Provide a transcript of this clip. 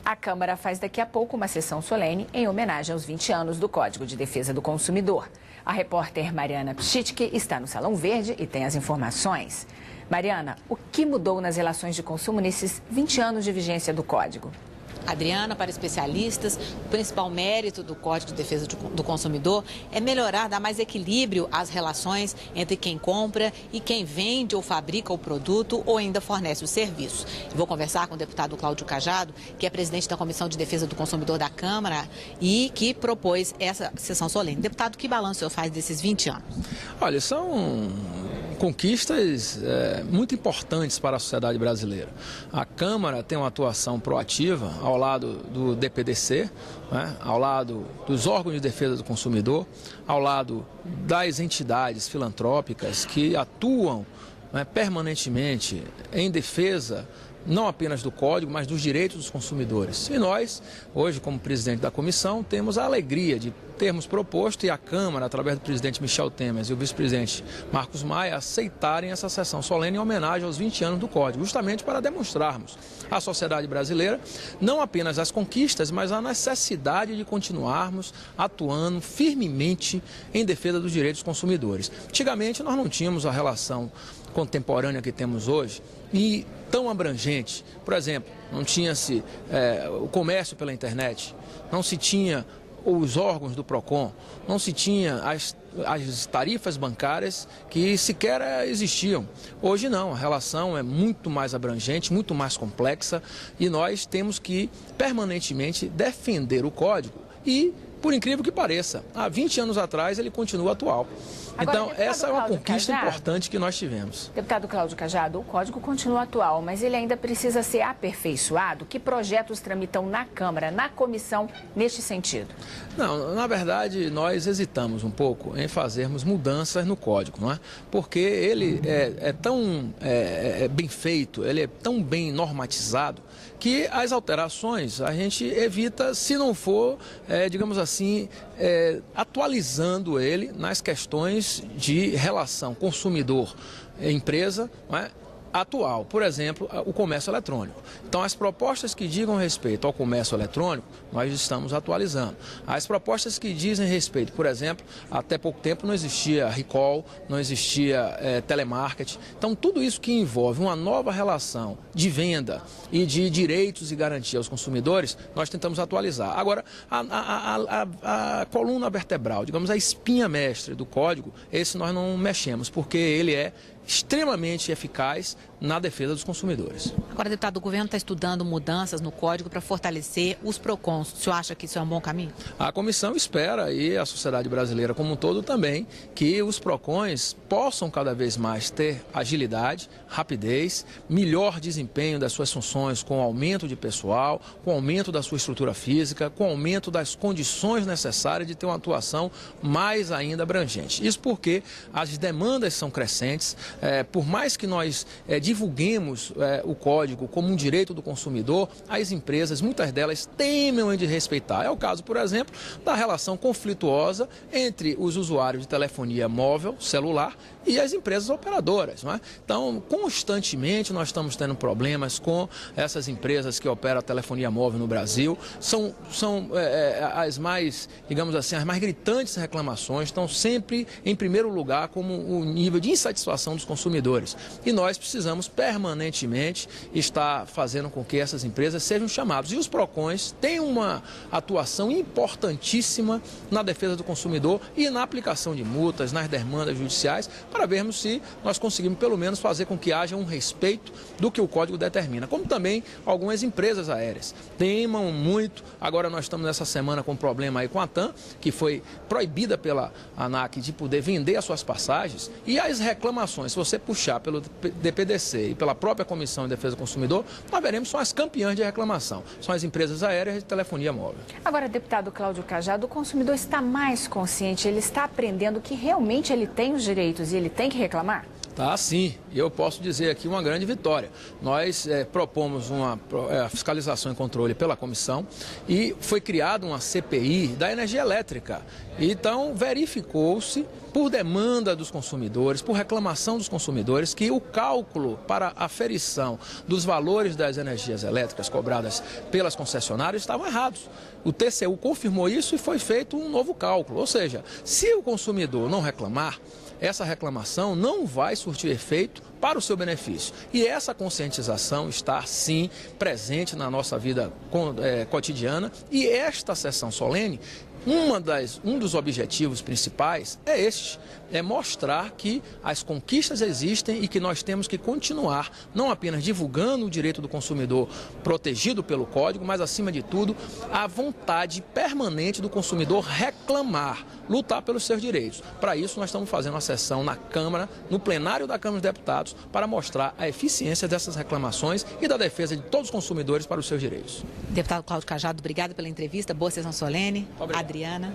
A Câmara faz daqui a pouco uma sessão solene em homenagem aos 20 anos do Código de Defesa do Consumidor. A repórter Mariana Pschitke está no Salão Verde e tem as informações. Mariana, o que mudou nas relações de consumo nesses 20 anos de vigência do Código? Adriana, para especialistas, o principal mérito do Código de Defesa do Consumidor é melhorar, dar mais equilíbrio às relações entre quem compra e quem vende ou fabrica o produto ou ainda fornece o serviço. Vou conversar com o deputado Cláudio Cajado, que é presidente da Comissão de Defesa do Consumidor da Câmara e que propôs essa sessão solene. Deputado, que balanço o senhor faz desses 20 anos? Olha, são conquistas muito importantes para a sociedade brasileira. A Câmara tem uma atuação proativa ao lado do DPDC, né, ao lado dos órgãos de defesa do consumidor, ao lado das entidades filantrópicas que atuam, né, permanentemente em defesa não apenas do Código, mas dos direitos dos consumidores. E nós, hoje, como presidente da comissão, temos a alegria de termos proposto e a Câmara, através do presidente Michel Temer e o vice-presidente Marcos Maia, aceitarem essa sessão solene em homenagem aos 20 anos do Código, justamente para demonstrarmos à sociedade brasileira não apenas as conquistas, mas a necessidade de continuarmos atuando firmemente em defesa dos direitos dos consumidores. Antigamente, nós não tínhamos a relação contemporânea que temos hoje e tão abrangente. Por exemplo, não tinha-se o comércio pela internet, não se tinha os órgãos do PROCON, não se tinha as tarifas bancárias que sequer existiam. Hoje não, a relação é muito mais abrangente, muito mais complexa e nós temos que permanentemente defender o Código e, por incrível que pareça, há 20 anos atrás ele continua atual. Agora, então, essa é uma conquista Cajado, importante que nós tivemos. Deputado Cláudio Cajado, o Código continua atual, mas ele ainda precisa ser aperfeiçoado. Que projetos tramitam na Câmara, na comissão, neste sentido? Não, na verdade, nós hesitamos um pouco em fazermos mudanças no Código, não é? Porque ele é tão bem feito, ele é tão bem normatizado, que as alterações a gente evita se não for, digamos assim, atualizando ele nas questões de relação consumidor-empresa, não é? Atual, por exemplo, o comércio eletrônico. Então, as propostas que digam respeito ao comércio eletrônico, nós estamos atualizando. As propostas que dizem respeito, por exemplo, até pouco tempo não existia recall, não existia telemarketing. Então, tudo isso que envolve uma nova relação de venda e de direitos e garantia aos consumidores, nós tentamos atualizar. Agora, a coluna vertebral, digamos, a espinha mestre do Código, esse nós não mexemos, porque ele é extremamente eficaz na defesa dos consumidores. Agora, deputado, o governo está estudando mudanças no Código para fortalecer os PROCONs. O senhor acha que isso é um bom caminho? A comissão espera, e a sociedade brasileira como um todo também, que os PROCONs possam cada vez mais ter agilidade, rapidez, melhor desempenho das suas funções com aumento de pessoal, com aumento da sua estrutura física, com aumento das condições necessárias de ter uma atuação mais ainda abrangente. Isso porque as demandas são crescentes. Por mais que nós divulguemos o Código como um direito do consumidor, as empresas, muitas delas, temem de respeitar. É o caso, por exemplo, da relação conflituosa entre os usuários de telefonia móvel, celular, e as empresas operadoras, não é? Então, constantemente nós estamos tendo problemas com essas empresas que operam a telefonia móvel no Brasil. São as mais, digamos assim, as mais gritantes reclamações, estão sempre em primeiro lugar como o nível de insatisfação dos consumidores. E nós precisamos permanentemente estar fazendo com que essas empresas sejam chamadas. E os PROCONs têm uma atuação importantíssima na defesa do consumidor e na aplicação de multas, nas demandas judiciais, para vermos se nós conseguimos pelo menos fazer com que haja um respeito do que o Código determina. Como também algumas empresas aéreas temam muito. Agora nós estamos nessa semana com um problema aí com a TAM, que foi proibida pela ANAC de poder vender as suas passagens, e as reclamações, se você puxar pelo DPDC e pela própria Comissão de Defesa do Consumidor, nós veremos são as campeãs de reclamação, são as empresas aéreas de telefonia móvel. Agora, deputado Cláudio Cajado, o consumidor está mais consciente, ele está aprendendo que realmente ele tem os direitos e ele tem que reclamar? Tá, sim. Eu posso dizer aqui uma grande vitória. Nós propomos uma fiscalização e controle pela comissão e foi criada uma CPI da energia elétrica. Então, verificou-se, por demanda dos consumidores, por reclamação dos consumidores, que o cálculo para a aferição dos valores das energias elétricas cobradas pelas concessionárias estavam errados. O TCU confirmou isso e foi feito um novo cálculo. Ou seja, se o consumidor não reclamar, essa reclamação não vai surtir efeito para o seu benefício. E essa conscientização está, sim, presente na nossa vida cotidiana. E esta sessão solene, um dos objetivos principais é este, é mostrar que as conquistas existem e que nós temos que continuar, não apenas divulgando o direito do consumidor protegido pelo Código, mas, acima de tudo, a vontade permanente do consumidor reclamar, lutar pelos seus direitos. Para isso, nós estamos fazendo uma sessão na Câmara, no plenário da Câmara dos Deputados, para mostrar a eficiência dessas reclamações e da defesa de todos os consumidores para os seus direitos. Deputado Cláudio Cajado, obrigada pela entrevista. Boa sessão solene. Obrigado. Adriana.